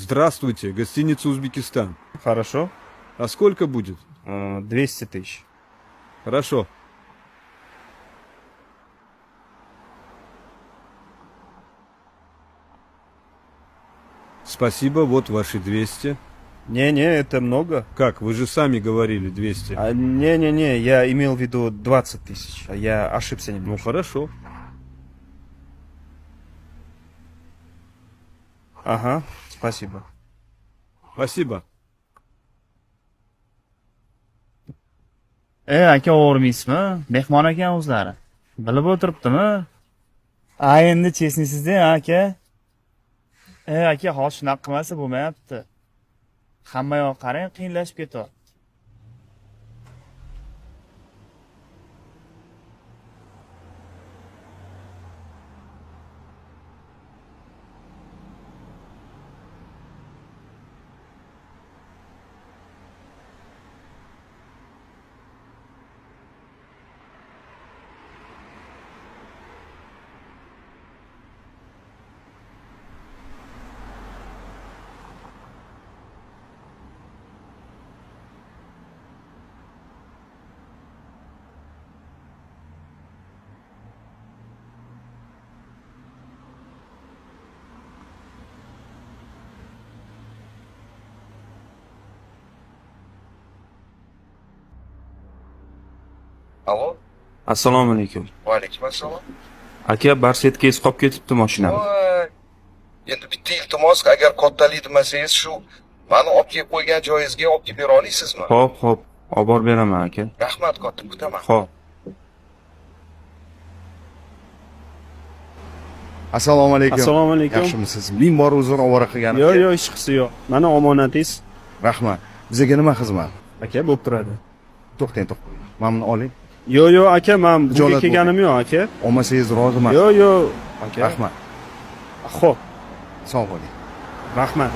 Здравствуйте, гостиница «Узбекистан». Хорошо. А сколько будет? 200 тысяч. Хорошо. Спасибо, вот ваши 200. Не-не, это много. Как, вы же сами говорили 200. Не-не-не, я имел в виду 20 тысяч. Я ошибся Ну немного. хорошо. Ага, спасибо. Спасибо. Aka o'g'irmaysizmi? Mehmon ekan o'zlari. Bilib o'tiribdimi? Endi chesnisiz-da, aka. Aka, hozir shunaqa qilmasa bo'lmayapti. Hamma yoq qarang, qiyinlashib ketyapti. Alo, Assalomu alaykum. va alaykum assalom. Aka, barsetkasi qolib ketibdi mashinam. Voy, endi bitta iltimos, agar kattalik demasangiz shu mani olib kelib qo'ygan joyingizga olib kelib bera olasizmi? Xo'p, olib borib beraman aka. Rahmat, katta kutaman. Xo'p. Assalomu alaykum. Assalomu alaykum. Yaxshimisiz? Ming bor uzr ovora qilganim. Yo'q, hech qisi yo'q. Mana omonatingiz. Rahmat. Bizga nima xizmat? Aka, bo'lib turadi. To'xtang. Mana buni oling. Yo'q, aka, men bunga Ijolat kelganim yo'q, aka. Olmasangiz roziman. Yo'q, aka. Rahmat. Xo'p, Sog' bo'ling. rahmat.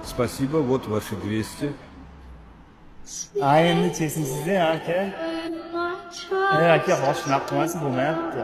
Спасибо, вот ваши 200. Endi chesnisiz-da, aka. Aka, hozir shunaqa qilmasa bo'lmayapti.